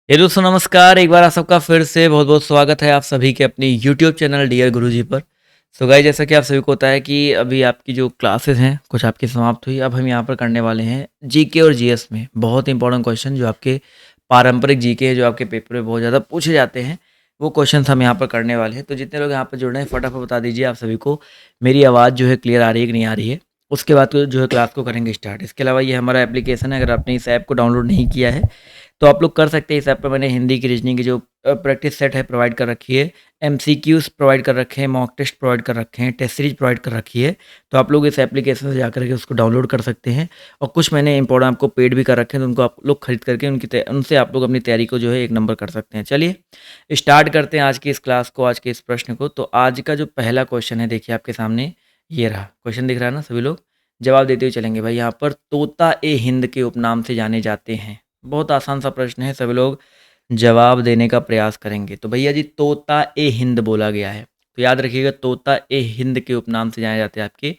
ये दोस्तों नमस्कार। एक बार आप सबका फिर से बहुत बहुत स्वागत है आप सभी के अपनी यूट्यूब चैनल डियर गुरुजी पर। सो गाइस, जैसा कि आप सभी को होता है कि अभी आपकी जो क्लासेस हैं कुछ आपकी समाप्त हुई। अब हम यहाँ पर करने वाले हैं जीके और जीएस में बहुत इंपॉर्टेंट क्वेश्चन जो आपके पारंपरिक जीके है, जो आपके पेपर में बहुत ज़्यादा पूछे जाते हैं, वो क्वेश्चन हम यहाँ पर करने वाले हैं। तो जितने लोग यहाँ पर जुड़ रहे हैं फटाफट बता दीजिए आप सभी को मेरी आवाज़ जो है क्लियर आ रही है कि नहीं आ रही है। उसके बाद जो है क्लास को करेंगे स्टार्ट। इसके अलावा ये हमारा एप्लीकेशन है, अगर आपने इस ऐप को डाउनलोड नहीं किया है तो आप लोग कर सकते हैं। इस ऐप पे मैंने हिंदी की रीजनिंग की जो प्रैक्टिस सेट है प्रोवाइड कर रखी है, एमसीक्यूज़ प्रोवाइड कर रखे हैं, मॉक टेस्ट प्रोवाइड कर रखे हैं, टेस्ट सीरीज प्रोवाइड कर रखी है। तो आप लोग इस एप्लीकेशन से जाकर के उसको डाउनलोड कर सकते हैं। और कुछ मैंने इंपॉर्टेंट आपको पेड भी कर रखे हैं, तो उनको आप लोग खरीद करके उनसे आप लोग अपनी तैयारी को जो है एक नंबर कर सकते हैं। चलिए स्टार्ट करते हैं आज की इस क्लास को, आज के इस प्रश्न को। तो आज का जो पहला क्वेश्चन है देखिए आपके सामने ये रहा। क्वेश्चन दिख रहा है ना, सभी लोग जवाब देते हुए चलेंगे। भाई यहाँ पर तोता ए हिंद के उपनाम से जाने जाते हैं। बहुत आसान सा प्रश्न है, सभी लोग जवाब देने का प्रयास करेंगे। तो भैया जी तोता ए हिंद बोला गया है, तो याद रखिएगा तोता ए हिंद के उपनाम से जाने जाते हैं आपके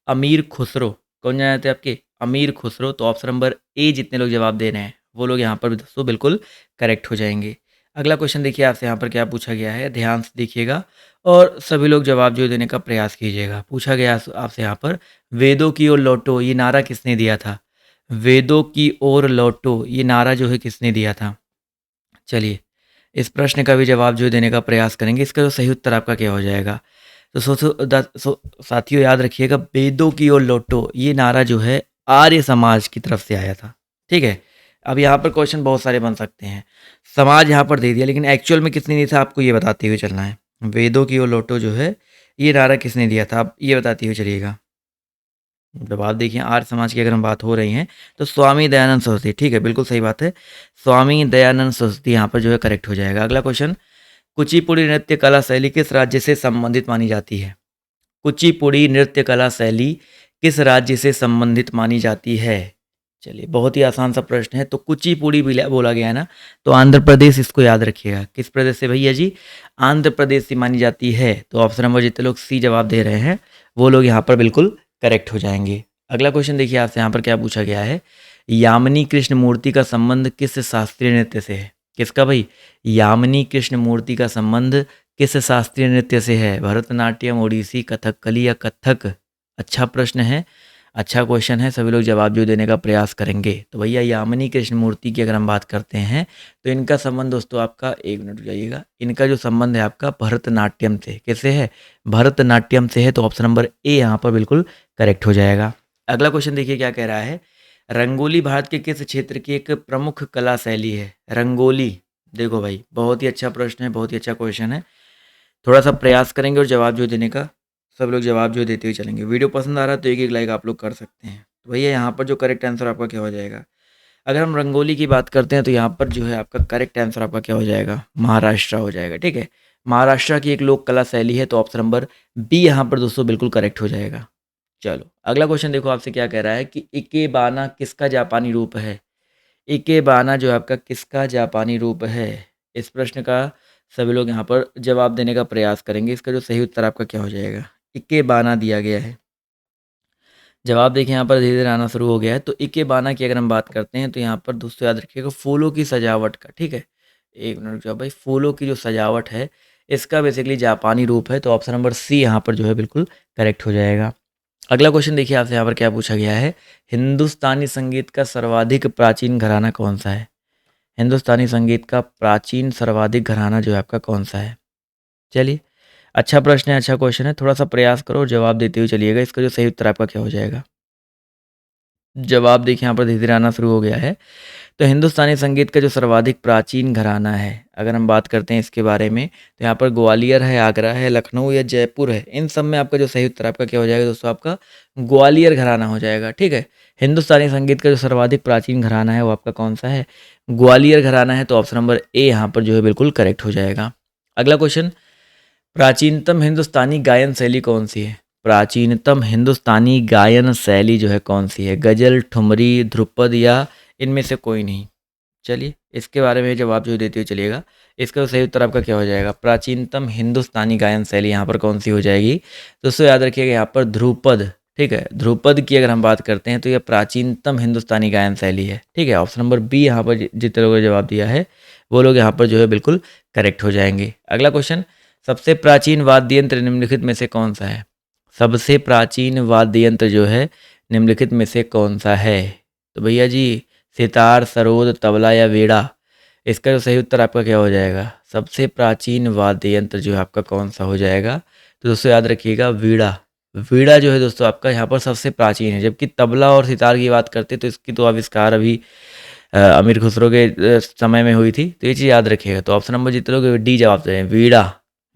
अमीर खुसरो। कौन जाने जाते हैं आपके अमीर खुसरो। तो ऑप्शन नंबर ए जितने लोग जवाब दे रहे हैं वो लोग यहाँ पर भी दोस्तों बिल्कुल करेक्ट हो जाएंगे। अगला क्वेश्चन देखिए आपसे यहाँ पर क्या पूछा गया है, ध्यान से देखिएगा और सभी लोग जवाब जो देने का प्रयास कीजिएगा। पूछा गया आपसे यहाँ पर वेदों की ओर लौटो ये नारा किसने दिया था। वेदों की ओर लौटो ये नारा जो है किसने दिया था। चलिए इस प्रश्न का भी जवाब जो देने का प्रयास करेंगे। इसका जो सही उत्तर आपका क्या हो जाएगा। तो साथियों याद रखिएगा वेदों की ओर लौटो ये नारा जो है आर्य समाज की तरफ से आया था। ठीक है, अब यहाँ पर क्वेश्चन बहुत सारे बन सकते हैं। समाज यहाँ पर दे दिया लेकिन एक्चुअल में किसने दिया था आपको ये बताते हुए चलना है। वेदों की ओर लौटो जो है ये नारा किसने दिया था आप ये बताते हुए चलिएगा। जवाब देखिए आर्य समाज की अगर हम बात हो रही हैं तो स्वामी दयानंद सरस्वती। ठीक है, बिल्कुल सही बात है, स्वामी दयानंद सरस्वती यहाँ पर जो है करेक्ट हो जाएगा। अगला क्वेश्चन, कुचिपुड़ी नृत्य कला शैली किस राज्य से संबंधित मानी जाती है। कुचिपुड़ी नृत्य कला शैली किस राज्य से संबंधित मानी जाती है। चलिए बहुत ही आसान सा प्रश्न है। तो कुचिपुड़ी बोला गया है ना, तो आंध्र प्रदेश, इसको याद रखिएगा। किस प्रदेश से भैया जी, आंध्र प्रदेश से मानी जाती है। तो ऑप्शन नंबर जितने लोग सी जवाब दे रहे हैं वो लोग यहाँ पर बिल्कुल करेक्ट हो जाएंगे। अगला क्वेश्चन देखिए आपसे यहाँ पर क्या पूछा गया है, यामिनी कृष्ण मूर्ति का संबंध किस शास्त्रीय नृत्य से है। किसका भाई, यामिनी कृष्ण मूर्ति का संबंध किस शास्त्रीय नृत्य से है। भरतनाट्यम, ओडिसी, कथकली या कथक। अच्छा प्रश्न है, अच्छा क्वेश्चन है, सभी लोग जवाब जो देने का प्रयास करेंगे। तो भैया यामिनी कृष्ण मूर्ति की अगर हम बात करते हैं तो इनका संबंध दोस्तों आपका, एक मिनट रुक जाइएगा, इनका जो संबंध है आपका भरतनाट्यम से। किससे है, भरतनाट्यम से है। तो ऑप्शन नंबर ए यहाँ पर बिल्कुल करेक्ट हो जाएगा। अगला क्वेश्चन देखिए क्या कह रहा है, रंगोली भारत के किस क्षेत्र की एक प्रमुख कला शैली है। रंगोली, देखो भाई बहुत ही अच्छा प्रश्न है, बहुत ही अच्छा क्वेश्चन है। थोड़ा सा प्रयास करेंगे और जवाब जो देने का सब लोग जवाब जो देते हुए चलेंगे। वीडियो पसंद आ रहा है तो एक एक लाइक आप लोग कर सकते हैं। तो भैया यहाँ पर जो करेक्ट आंसर आपका क्या हो जाएगा। अगर हम रंगोली की बात करते हैं तो यहाँ पर जो है आपका करेक्ट आंसर आपका क्या हो जाएगा, महाराष्ट्र हो जाएगा। ठीक है, महाराष्ट्र की एक लोक कला शैली है। तो ऑप्शन नंबर बी यहाँ पर दोस्तों बिल्कुल करेक्ट हो जाएगा। चलो अगला क्वेश्चन देखो आपसे क्या कह रहा है कि इकेबाना किसका जापानी रूप है। इकेबाना जो आपका किसका जापानी रूप है। इस प्रश्न का सभी लोग यहाँ पर जवाब देने का प्रयास करेंगे। इसका जो सही उत्तर आपका क्या हो जाएगा, इकेबाना दिया गया है। जवाब देखिए यहाँ पर धीरे धीरे आना शुरू हो गया है। तो इकेबाना की अगर हम बात करते हैं तो यहाँ पर दोस्तों याद रखिएगा फूलों की सजावट का। ठीक है, एक मिनट रुक जाओ भाई, फूलों की जो सजावट है इसका बेसिकली जापानी रूप है। तो ऑप्शन नंबर सी यहाँ पर जो है बिल्कुल करेक्ट हो जाएगा। अगला क्वेश्चन देखिए आपसे यहाँ पर क्या पूछा गया है, हिंदुस्तानी संगीत का सर्वाधिक प्राचीन घराना कौन सा है। हिंदुस्तानी संगीत का प्राचीन सर्वाधिक घराना जो है आपका कौन सा है। चलिए अच्छा प्रश्न है, अच्छा क्वेश्चन है, थोड़ा सा प्रयास करो और जवाब देते हुए चलिएगा। इसका जो सही उत्तर आपका क्या हो जाएगा। जवाब देखिए यहाँ पर धीरे धीरे आना शुरू हो गया है। तो हिंदुस्तानी संगीत का जो सर्वाधिक प्राचीन घराना है, अगर हम बात करते हैं इसके बारे में, तो यहाँ पर ग्वालियर है, आगरा है, लखनऊ या जयपुर है। इन सब में आपका जो सही उत्तर आपका क्या हो जाएगा दोस्तों, आपका ग्वालियर घराना हो जाएगा। ठीक है, हिंदुस्तानी संगीत का जो सर्वाधिक प्राचीन घराना है वो आपका कौन सा है, ग्वालियर घराना है। तो ऑप्शन नंबर ए यहाँ पर जो है बिल्कुल करेक्ट हो जाएगा। अगला क्वेश्चन, प्राचीनतम हिंदुस्तानी गायन शैली कौन सी है। प्राचीनतम हिंदुस्तानी गायन शैली जो है कौन सी है, गजल, ठुमरी, ध्रुपद या इनमें से कोई नहीं। चलिए इसके बारे में जवाब जो देते हुए चलिएगा। इसका सही उत्तर आपका क्या हो जाएगा, प्राचीनतम हिंदुस्तानी गायन शैली यहाँ पर कौन सी हो जाएगी। दोस्तों याद रखिएगा यहाँ पर ध्रुपद। ठीक है। ध्रुपद की अगर हम बात करते हैं तो यह प्राचीनतम हिंदुस्तानी गायन शैली है। ठीक है, ऑप्शन नंबर बी यहाँ पर जितने लोगों ने जवाब दिया है वो लोग यहाँ पर जो है बिल्कुल करेक्ट हो जाएंगे। अगला क्वेश्चन, सबसे प्राचीन वाद्य यंत्र निम्नलिखित में से कौन सा है? सबसे प्राचीन वाद्य यंत्र जो है निम्नलिखित में से कौन सा है? तो भैया जी, सितार, सरोद, तबला या वीणा? इसका जो सही उत्तर आपका क्या हो जाएगा? सबसे प्राचीन वाद्य यंत्र जो है आपका कौन सा हो जाएगा? तो दोस्तों याद रखिएगा, वीणा। वीणा जो है दोस्तों आपका यहाँ पर सबसे प्राचीन है, जबकि तबला और सितार की बात करते तो इसकी तो आविष्कार अभी अमीर खुसरो के समय में हुई थी। तो ये चीज़ याद रखिएगा। तो ऑप्शन नंबर जितने लोग डी जवाब दे रहे हैं, वीणा।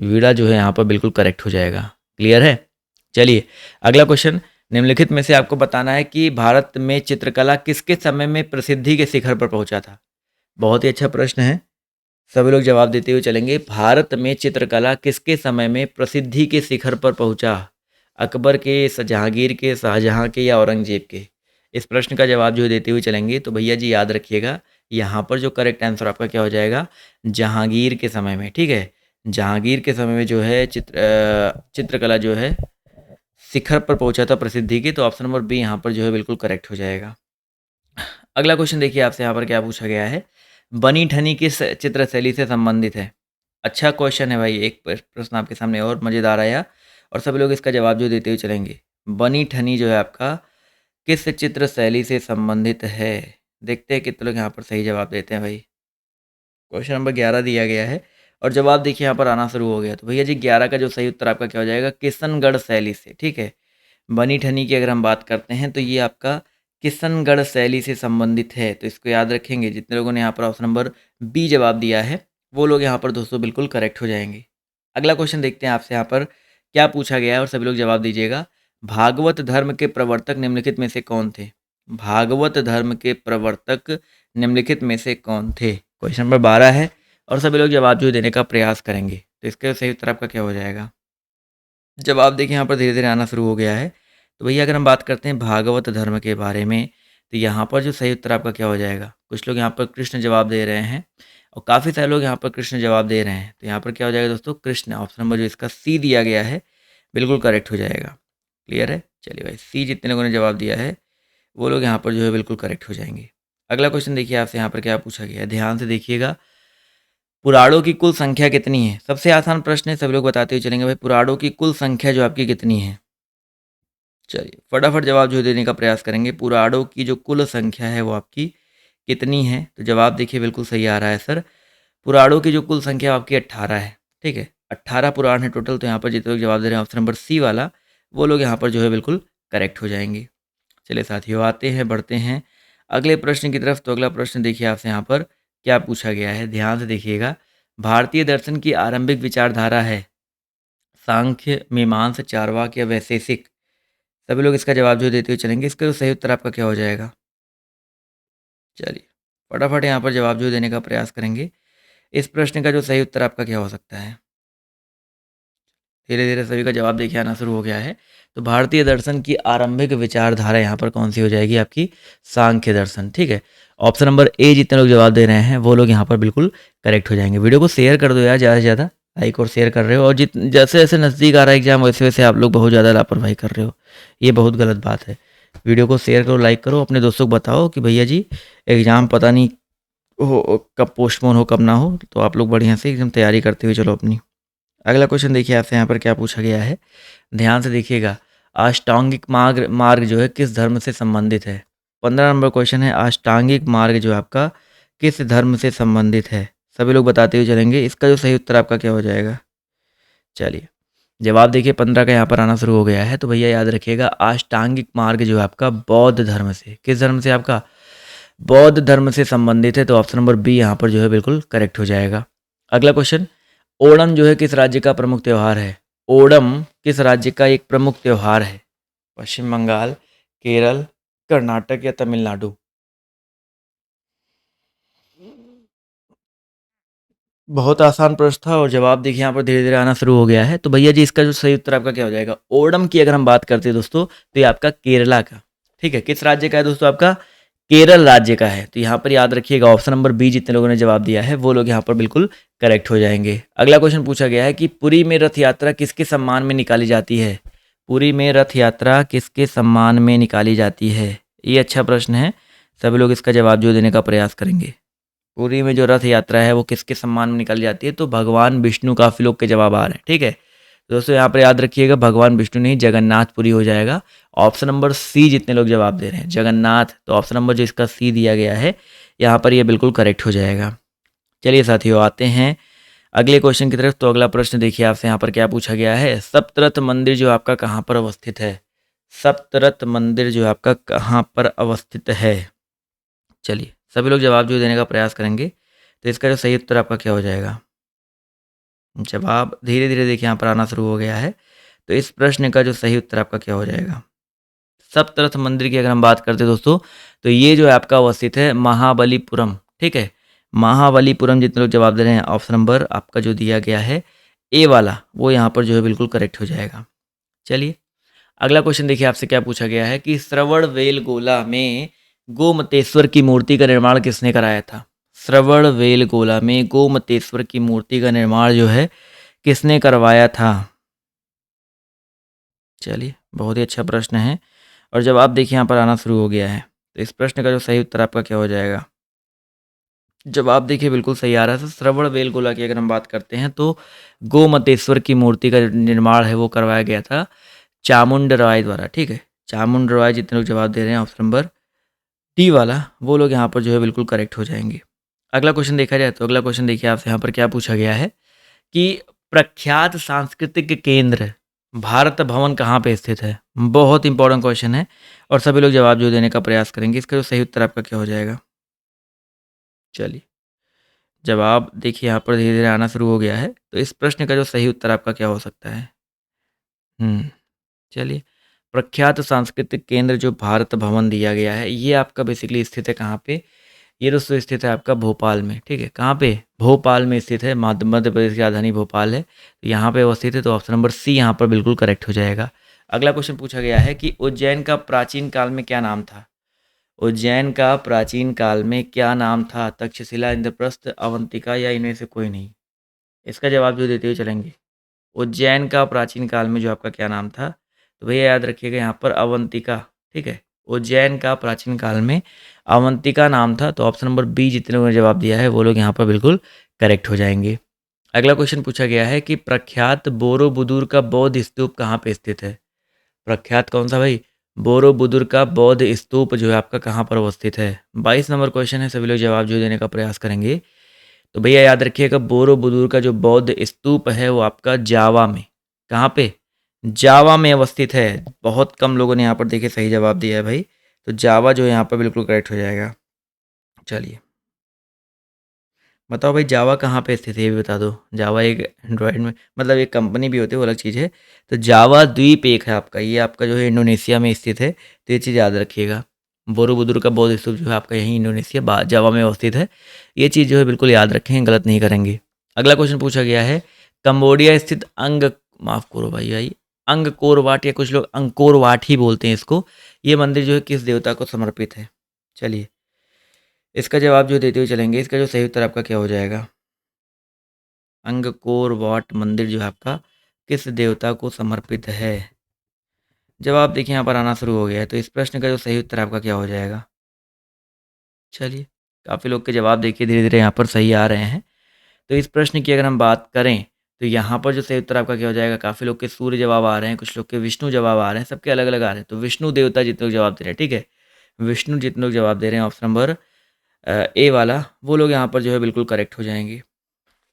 वीणा जो है यहाँ पर बिल्कुल करेक्ट हो जाएगा। क्लियर है? चलिए अगला क्वेश्चन, निम्नलिखित में से आपको बताना है कि भारत में चित्रकला किसके समय में प्रसिद्धि के शिखर पर पहुंचा था? बहुत ही अच्छा प्रश्न है, सभी लोग जवाब देते हुए चलेंगे। भारत में चित्रकला किसके समय में प्रसिद्धि के शिखर पर पहुंचा? अकबर के, जहांगीर के, शाहजहां के या औरंगजेब के? इस प्रश्न का जवाब जो देते हुए चलेंगे तो भैया जी याद रखिएगा, यहाँ पर जो करेक्ट आंसर आपका क्या हो जाएगा? जहांगीर के समय में। ठीक है, जहांगीर के समय में जो है चित्रकला जो है शिखर पर पहुंचा था प्रसिद्धि की। तो ऑप्शन नंबर बी यहाँ पर जो है बिल्कुल करेक्ट हो जाएगा। अगला क्वेश्चन देखिए आपसे यहाँ पर क्या पूछा गया है, बनी ठनी किस चित्र शैली से संबंधित है? अच्छा क्वेश्चन है भाई, एक प्रश्न आपके सामने और मज़ेदार आया और सभी लोग इसका जवाब जो देते हुए चलेंगे। बनी ठनी जो है आपका किस चित्र शैली से संबंधित है? देखते हैं कितने लोग यहाँ पर सही जवाब देते हैं भाई। क्वेश्चन नंबर 11 दिया गया है और जवाब देखिए यहाँ पर आना शुरू हो गया। तो भैया जी 11 का जो सही उत्तर आपका क्या हो जाएगा? किशनगढ़ शैली से। ठीक है, बनी ठनी की अगर हम बात करते हैं तो ये आपका किशनगढ़ शैली से संबंधित है। तो इसको याद रखेंगे। जितने लोगों ने यहाँ पर ऑप्शन नंबर बी जवाब दिया है वो लोग यहाँ पर दोस्तों बिल्कुल करेक्ट हो जाएंगे। अगला क्वेश्चन देखते हैं आपसे यहाँ पर क्या पूछा गया है और सभी लोग जवाब दीजिएगा। भागवत धर्म के प्रवर्तक निम्नलिखित में से कौन थे? भागवत धर्म के प्रवर्तक निम्नलिखित में से कौन थे? क्वेश्चन नंबर 12 है और सभी लोग जवाब जो देने का प्रयास करेंगे। तो इसका सही उत्तर आपका क्या हो जाएगा? जवाब देखिए यहाँ पर धीरे धीरे आना शुरू हो गया है। तो भैया अगर हम बात करते हैं भागवत धर्म के बारे में तो यहाँ पर जो सही उत्तर आपका क्या हो जाएगा? कुछ लोग यहाँ पर कृष्ण जवाब दे रहे हैं और काफ़ी सारे लोग यहाँ पर कृष्ण जवाब दे रहे हैं। तो यहाँ पर क्या हो जाएगा दोस्तों? कृष्ण। ऑप्शन नंबर जो इसका सी दिया गया है बिल्कुल करेक्ट हो जाएगा। क्लियर है? चलिए भाई, सी जितने लोगों ने जवाब दिया है वो लोग यहाँ पर जो है बिल्कुल करेक्ट हो जाएंगे। अगला क्वेश्चन देखिए आपसे यहाँ पर क्या पूछा गया है, ध्यान से देखिएगा। पुराणों की कुल संख्या कितनी है? सबसे आसान प्रश्न है, सभी लोग बताते हुए चलेंगे भाई पुराणों की कुल संख्या जो आपकी कितनी है? चलिए फटाफट जवाब जो देने का प्रयास करेंगे। पुराणों की जो कुल संख्या है वो आपकी कितनी है? तो जवाब देखिए बिल्कुल सही आ रहा है सर। पुराणों की जो कुल संख्या आपकी 18 है। ठीक है, 18 पुराण है टोटल। तो यहाँ पर जितने लोग जवाब दे रहे हैं ऑप्शन नंबर सी वाला वो लोग यहाँ पर जो है बिल्कुल करेक्ट हो जाएंगे। चलिए साथियों आते हैं, बढ़ते हैं अगले प्रश्न की तरफ। तो अगला प्रश्न देखिए आपसे यहाँ पर क्या पूछा गया है, ध्यान से देखिएगा। भारतीय दर्शन की आरंभिक विचारधारा है सांख्य, मीमांसा, चार्वाक या वैशेषिक? सभी लोग इसका जवाब जो देते हुए चलेंगे। इसका जो सही उत्तर आपका क्या हो जाएगा? चलिए फटाफट यहाँ पर जवाब जो देने का प्रयास करेंगे। इस प्रश्न का जो सही उत्तर आपका क्या हो सकता है? धीरे धीरे सभी का जवाब देखिए आना शुरू हो गया है। तो भारतीय दर्शन की आरंभिक विचारधारा यहाँ पर कौन सी हो जाएगी आपकी? सांख्य दर्शन। ठीक है, ऑप्शन नंबर ए जितने लोग जवाब दे रहे हैं वो लोग यहाँ पर बिल्कुल करेक्ट हो जाएंगे। वीडियो को शेयर कर दो यार, ज़्यादा से ज़्यादा लाइक और शेयर कर रहे हो। और जैसे जैसे नज़दीक आ रहा है एग्जाम वैसे वैसे आप लोग बहुत ज़्यादा लापरवाही कर रहे हो, ये बहुत गलत बात है। वीडियो को शेयर करो, लाइक करो, अपने दोस्तों को बताओ कि भैया जी एग्ज़ाम पता नहीं हो कब पोस्टपोन हो कब ना हो। तो आप लोग बढ़िया से एकदम तैयारी करते हुए चलो अपनी। अगला क्वेश्चन देखिए आपसे यहाँ पर क्या पूछा गया है, ध्यान से देखिएगा। अष्टांगिक मार्ग मार्ग जो है किस धर्म से संबंधित है? 15 नंबर क्वेश्चन है, अष्टांगिक मार्ग जो आपका किस धर्म से संबंधित है? सभी लोग बताते हुए चलेंगे। इसका जो सही उत्तर आपका क्या हो जाएगा? चलिए जवाब देखिए 15 का यहाँ पर आना शुरू हो गया है। तो भैया याद रखिएगा, अष्टांगिक मार्ग जो है आपका बौद्ध धर्म से, किस धर्म से? आपका बौद्ध धर्म से संबंधित है। तो ऑप्शन नंबर बी यहाँ पर जो है बिल्कुल करेक्ट हो जाएगा। अगला क्वेश्चन, ओणम जो है किस राज्य का प्रमुख त्यौहार है? ओणम किस राज्य का एक प्रमुख त्यौहार है? पश्चिम बंगाल, केरल, कर्नाटक या तमिलनाडु? बहुत आसान प्रश्न था और जवाब देखिए यहाँ पर धीरे धीरे आना शुरू हो गया है। तो भैया जी इसका जो सही उत्तर आपका क्या हो जाएगा? ओणम की अगर हम बात करते हैं दोस्तों तो ये आपका केरला का, ठीक है, किस राज्य का है दोस्तों? आपका केरल राज्य का है। तो यहाँ पर याद रखिएगा ऑप्शन नंबर बी जितने लोगों ने जवाब दिया है वो लोग यहाँ पर बिल्कुल करेक्ट हो जाएंगे। अगला क्वेश्चन पूछा गया है कि पुरी में रथ यात्रा किसके सम्मान में निकाली जाती है? पुरी में रथ यात्रा किसके सम्मान में निकाली जाती है? ये अच्छा प्रश्न है, सभी लोग इसका जवाब जो देने का प्रयास करेंगे। पुरी में जो रथ यात्रा है वो किसके सम्मान में निकाली जाती है? तो भगवान विष्णु, काफ़ी लोग के जवाब आ रहे हैं, ठीक है। तो दोस्तों यहाँ पर याद रखिएगा, भगवान विष्णु नहीं, जगन्नाथपुरी हो जाएगा। ऑप्शन नंबर सी जितने लोग जवाब दे रहे हैं जगन्नाथ, तो ऑप्शन नंबर जो इसका सी दिया गया है यहाँ पर ये बिल्कुल करेक्ट हो जाएगा। चलिए साथियों, आते हैं अगले क्वेश्चन की तरफ। तो अगला प्रश्न देखिए आपसे यहाँ पर क्या पूछा गया है। सप्तरथ मंदिर जो आपका कहाँ पर अवस्थित है? सप्तरथ मंदिर जो आपका कहाँ पर अवस्थित है? चलिए सभी लोग जवाब जो देने का प्रयास करेंगे। तो इसका जो सही उत्तर आपका क्या हो जाएगा? जवाब धीरे धीरे देखिए यहाँ पर आना शुरू हो गया है। तो इस प्रश्न का जो सही उत्तर आपका क्या हो जाएगा? सप्तरथ मंदिर की अगर हम बात करते हैं दोस्तों, तो ये जो है आपका अवस्थित है महाबलीपुरम, ठीक है। महाबलीपुरम जितने लोग जवाब दे रहे हैं, ऑप्शन नंबर आपका जो दिया गया है ए वाला, वो यहाँ पर जो है बिल्कुल करेक्ट हो जाएगा। चलिए अगला क्वेश्चन देखिए आपसे क्या पूछा गया है कि श्रवण बेलगोला में गोमतेश्वर की मूर्ति का निर्माण किसने कराया था? श्रवण बेलगोला में गोमतेश्वर की मूर्ति का निर्माण जो है किसने करवाया था? चलिए बहुत ही अच्छा प्रश्न है और जवाब देखिए यहाँ पर आना शुरू हो गया है। तो इस प्रश्न का जो सही उत्तर आपका क्या हो जाएगा? जवाब देखिए बिल्कुल सही आ रहा है। तो श्रवण बेलगोला की अगर हम बात करते हैं तो गोमतेश्वर की मूर्ति का निर्माण है वो करवाया गया था चामुंड राय द्वारा, ठीक है। चामुंड राय जितने लोग जवाब दे रहे हैं ऑप्शन नंबर डी वाला, वो लोग यहाँ पर जो है बिल्कुल करेक्ट हो जाएंगे। अगला क्वेश्चन देखा जाए तो अगला क्वेश्चन देखिए आपसे यहाँ पर क्या पूछा गया है कि प्रख्यात सांस्कृतिक केंद्र भारत भवन कहाँ पे स्थित है? बहुत इंपॉर्टेंट क्वेश्चन है और सभी लोग जवाब जो देने का प्रयास करेंगे। इसका जो सही उत्तर आपका क्या हो जाएगा? चलिए जवाब देखिए यहाँ पर धीरे धीरे आना शुरू हो गया है। तो इस प्रश्न का जो सही उत्तर आपका क्या हो सकता है? चलिए प्रख्यात सांस्कृतिक केंद्र जो भारत भवन दिया गया है, ये आपका बेसिकली स्थित है कहाँ पे? ये दोस्तों स्थित है आपका भोपाल में, ठीक है। कहाँ पे? भोपाल में स्थित है। मध्य प्रदेश की राजधानी भोपाल है, तो यहाँ पे अवस्थित है। तो ऑप्शन नंबर सी यहाँ पर बिल्कुल करेक्ट हो जाएगा। अगला क्वेश्चन पूछा गया है कि उज्जैन का प्राचीन काल में क्या नाम था? उज्जैन का प्राचीन काल में क्या नाम था? तक्षशिला, इंद्रप्रस्थ, अवंतिका या इनमें से कोई नहीं? इसका जवाब जो देते हुए चलेंगे। उज्जैन का प्राचीन काल में जो आपका क्या नाम था? तो भैया याद रखिएगा यहाँ पर अवंतिका, ठीक है। उज्जैन का प्राचीन काल में अवंतिका नाम था। तो ऑप्शन नंबर बी जितने लोगों ने जवाब दिया है वो लोग यहाँ पर बिल्कुल करेक्ट हो जाएंगे। अगला क्वेश्चन पूछा गया है कि प्रख्यात बोरोबुदुर का बौद्ध स्तूप कहाँ पे स्थित है? प्रख्यात कौन सा भाई? बोरोबुदुर का बौद्ध स्तूप जो है आपका कहाँ पर अवस्थित है? 22 नंबर क्वेश्चन है, सभी लोग जवाब जो देने का प्रयास करेंगे। तो भैया याद रखिएगा, बोरोबुदुर का जो बौद्ध स्तूप है वो आपका जावा में, कहाँ पे? जावा में अवस्थित है। बहुत कम लोगों ने यहाँ पर देखिए सही जवाब दिया है भाई। तो जावा जो है यहाँ पर बिल्कुल करेक्ट हो जाएगा। चलिए बताओ भाई, जावा कहाँ पे स्थित है ये भी बता दो। जावा एक एंड्रॉयड में मतलब एक कंपनी भी होती है, वो अलग चीज़ है। तो जावा द्वीप एक है आपका, ये आपका जो है इंडोनेशिया में स्थित है। तो ये चीज़ याद रखिएगा। बोरोबुदुर का बौद्ध स्तूप जो है आपका यहीं इंडोनेशिया जावा में अवस्थित है। ये चीज़ जो है बिल्कुल याद रखें, गलत नहीं करेंगे। अगला क्वेश्चन पूछा गया है कंबोडिया स्थित माफ़ करो भाई अंगकोर वाट, या कुछ लोग अंकोर वाट ही बोलते हैं इसको, ये मंदिर जो है किस देवता को समर्पित है? चलिए इसका जवाब जो देते हुए चलेंगे। इसका जो सही उत्तर आपका क्या हो जाएगा? अंगकोर वाट मंदिर जो है आपका किस देवता को समर्पित है? जवाब देखिए यहाँ पर आना शुरू हो गया है। तो इस प्रश्न का जो सही उत्तर आपका क्या हो जाएगा? चलिए काफ़ी लोग के जवाब देखिए धीरे धीरे यहाँ पर सही आ रहे हैं। तो इस प्रश्न की अगर हम बात करें तो यहाँ पर जो सही उत्तर आपका क्या हो जाएगा? काफ़ी लोग के सूर्य जवाब आ रहे हैं, कुछ लोग के विष्णु जवाब आ रहे हैं, सबके अलग अलग आ रहे हैं। तो विष्णु देवता जितने लोग जवाब दे रहे हैं, ठीक है, विष्णु जितने लोग जवाब दे रहे हैं ऑप्शन नंबर ए वाला, वो लोग यहाँ पर जो है बिल्कुल करेक्ट हो जाएंगे।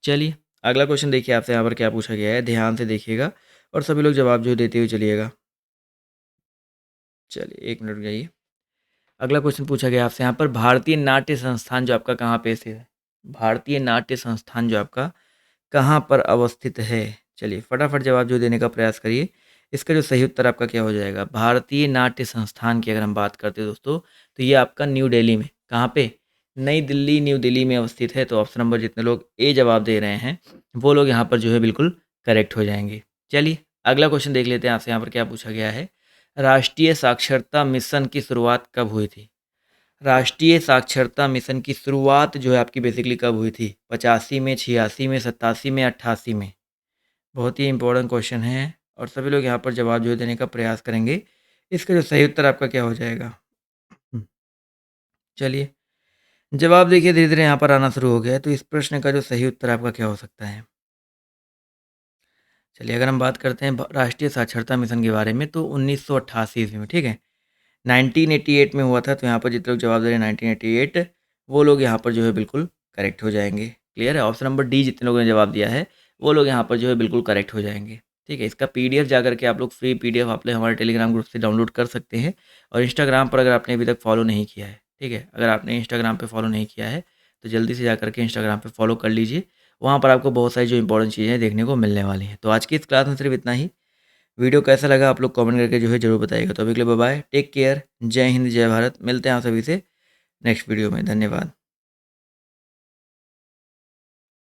चलिए अगला क्वेश्चन देखिए आपसे यहाँ पर क्या पूछा गया है, ध्यान से देखिएगा और सभी लोग जवाब जो देते हुए चलिएगा। चलिए 1 मिनट जाइए। अगला क्वेश्चन पूछा गया आपसे यहाँ पर भारतीय नाट्य संस्थान जो आपका कहाँ पे स्थित है? भारतीय नाट्य संस्थान जो आपका कहाँ पर अवस्थित है? चलिए फटाफट जवाब जो देने का प्रयास करिए। इसका जो सही उत्तर आपका क्या हो जाएगा? भारतीय नाट्य संस्थान की अगर हम बात करते हैं दोस्तों, तो ये आपका न्यू दिल्ली में, कहाँ पे? नई दिल्ली, न्यू दिल्ली में अवस्थित है। तो ऑप्शन नंबर जितने लोग ए जवाब दे रहे हैं वो लोग यहाँ पर जो है बिल्कुल करेक्ट हो जाएंगे। चलिए अगला क्वेश्चन देख लेते हैं आपसे यहाँ पर क्या पूछा गया है। राष्ट्रीय साक्षरता मिशन की शुरुआत कब हुई थी? राष्ट्रीय साक्षरता मिशन की शुरुआत जो है आपकी बेसिकली कब हुई थी? 85 में, 86 में, 87 में, 88 में? बहुत ही इंपॉर्टेंट क्वेश्चन है और सभी लोग यहाँ पर जवाब जो है देने का प्रयास करेंगे। इसका जो सही उत्तर आपका क्या हो जाएगा? चलिए, जवाब देखिए धीरे-धीरे यहाँ पर आना शुरू हो गया है, तो इस प्रश्न का जो सही उत्तर आपका क्या हो सकता है? चलिए, अगर हम बात करते हैं राष्ट्रीय साक्षरता मिशन के बारे में, तो 1988 ईस्वी में, ठीक है? 1988 में हुआ था, तो यहाँ पर जितने लोग जवाब दे रहे हैं 1988, वो लोग यहाँ पर जो है बिल्कुल करेक्ट हो जाएंगे। क्लियर है? ऑप्शन नंबर डी जितने लोगों ने जवाब दिया है, वो लोग यहाँ पर जो है बिल्कुल करेक्ट हो जाएंगे। ठीक है? इसका पीडीएफ जाकर के आप लोग फ्री पीडीएफ आप लोग हमारे टेलीग्राम ग्रुप से डाउनलोड कर सकते हैं, और इंस्टाग्राम पर अगर आपने अभी तक फॉलो नहीं किया है, ठीक है? अगर आपने इंस्टाग्राम पे फॉलो नहीं किया है, तो जल्दी से जाकर के इंस्टाग्राम पे फॉलो कर लीजिए। वहाँ पर आपको बहुत सारी जो इंपॉर्टेंट चीज़ें देखने को मिलने वाली हैं। तो आज की इस क्लास में सिर्फ इतना ही। वीडियो कैसा लगा आप लोग कमेंट करके जो है ज़रूर बताइएगा। तो अभी के लिए बाय बाय, टेक केयर, जय हिंद, जय भारत। मिलते हैं आप सभी से नेक्स्ट वीडियो में। धन्यवाद।